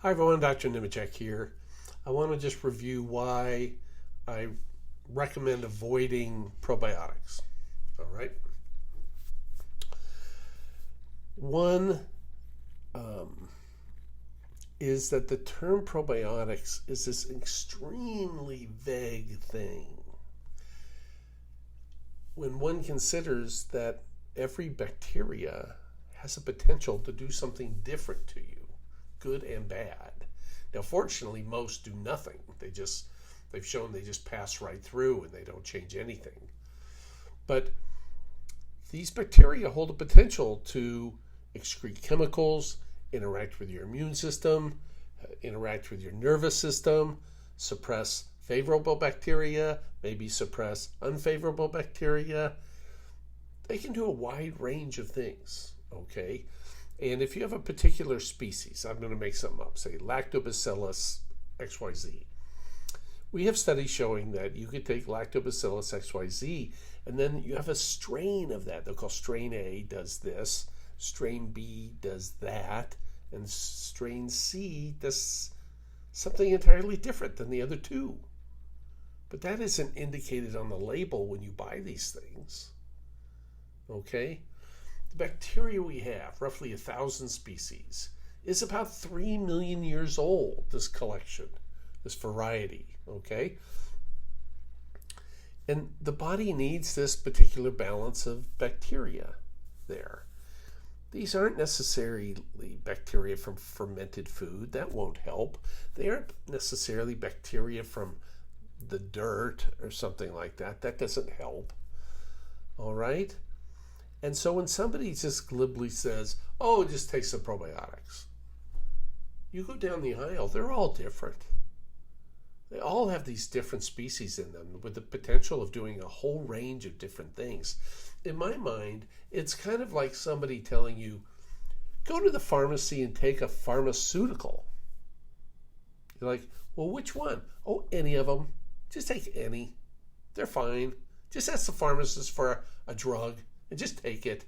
Hi everyone, Dr. Nemechek here. I want to just review why I recommend avoiding probiotics. All right. One is that the term probiotics is this extremely vague thing. When one considers that every bacteria has a potential to do something different to you, good and bad. Now, fortunately, most do nothing. They've shown they just pass right through and they don't change anything. But these bacteria hold a potential to excrete chemicals, interact with your immune system, interact with your nervous system, suppress favorable bacteria, maybe suppress unfavorable bacteria. They can do a wide range of things, okay? And if you have a particular species, I'm going to make something up, say Lactobacillus XYZ. We have studies showing that you could take Lactobacillus XYZ and then you have a strain of that. They'll call strain A does this, strain B does that, and strain C does something entirely different than the other two. But that isn't indicated on the label when you buy these things. Okay? The bacteria we have, roughly 1,000 species, is about 3 million years old, this collection, this variety, okay? And the body needs this particular balance of bacteria there. These aren't necessarily bacteria from fermented food. That won't help. They aren't necessarily bacteria from the dirt or something like that. That doesn't help, all right? And so when somebody just glibly says, oh, just take some probiotics, you go down the aisle, they're all different. They all have these different species in them with the potential of doing a whole range of different things. In my mind, it's kind of like somebody telling you, go to the pharmacy and take a pharmaceutical. You're like, well, which one? Oh, any of them. Just take any. They're fine. Just ask the pharmacist for a drug. And just take it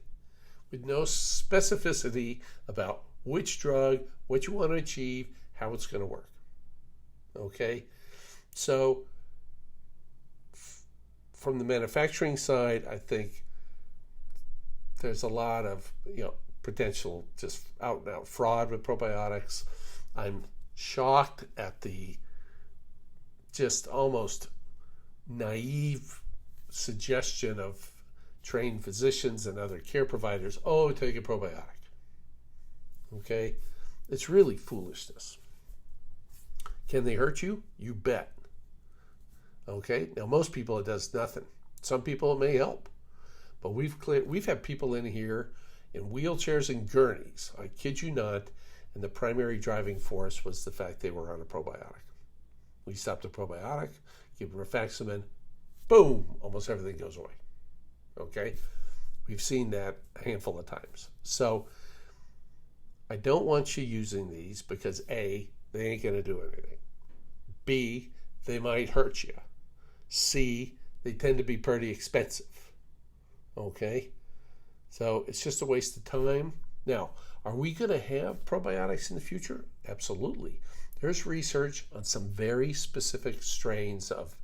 with no specificity about which drug, what you want to achieve, how it's going to work. Okay? So, from the manufacturing side, I think there's a lot of potential just out and out fraud with probiotics. I'm shocked at the just almost naive suggestion of trained physicians and other care providers, oh, take a probiotic. Okay? It's really foolishness. Can they hurt you? You bet. Okay? Now, most people it does nothing. Some people it may help. But we've had people in here in wheelchairs and gurneys, I kid you not, and the primary driving force was the fact they were on a probiotic. We stop the probiotic, give them rifaximin, boom, almost everything goes away. Okay, we've seen that a handful of times. So I don't want you using these because A, they ain't going to do anything. B, they might hurt you. C, they tend to be pretty expensive. Okay, so it's just a waste of time. Now, are we going to have probiotics in the future? Absolutely. There's research on some very specific strains of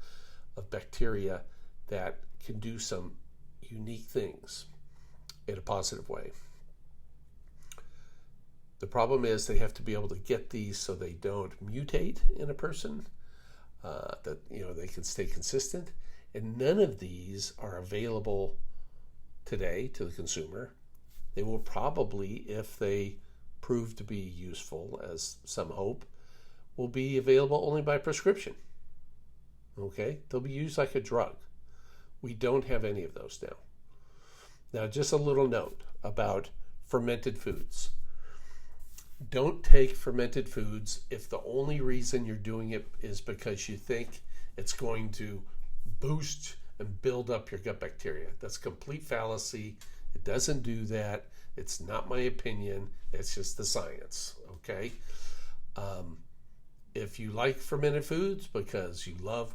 bacteria that can do some unique things in a positive way. The problem is they have to be able to get these so they don't mutate in a person, that they can stay consistent, and none of these are available today to the consumer. They will probably, if they prove to be useful, as some hope, will be available only by prescription. Okay, they'll be used like a drug. We don't have any of those now. Now, just a little note about fermented foods. Don't take fermented foods if the only reason you're doing it is because you think it's going to boost and build up your gut bacteria. That's complete fallacy. It doesn't do that. It's not my opinion. It's just the science, okay? If you like fermented foods because you love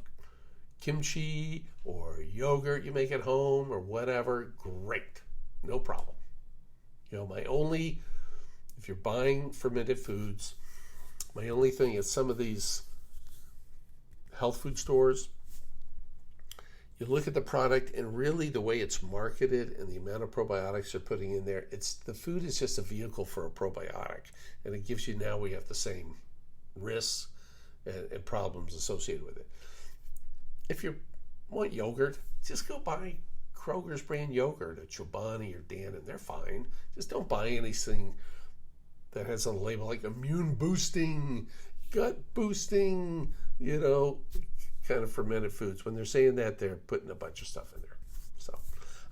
kimchi or yogurt you make at home or whatever, great, no problem. If you're buying fermented foods, My only thing is some of these health food stores, you look at the product and really the way it's marketed and the amount of probiotics they're putting in there, the food is just a vehicle for a probiotic. And it gives you, now we have the same risks and problems associated with it. If you want yogurt, just go buy Kroger's brand yogurt at Chobani or Dannon. They're fine. Just don't buy anything that has on the label like immune boosting, gut boosting, kind of fermented foods. When they're saying that, they're putting a bunch of stuff in there. So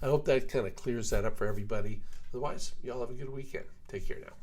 I hope that kind of clears that up for everybody. Otherwise, y'all have a good weekend. Take care now.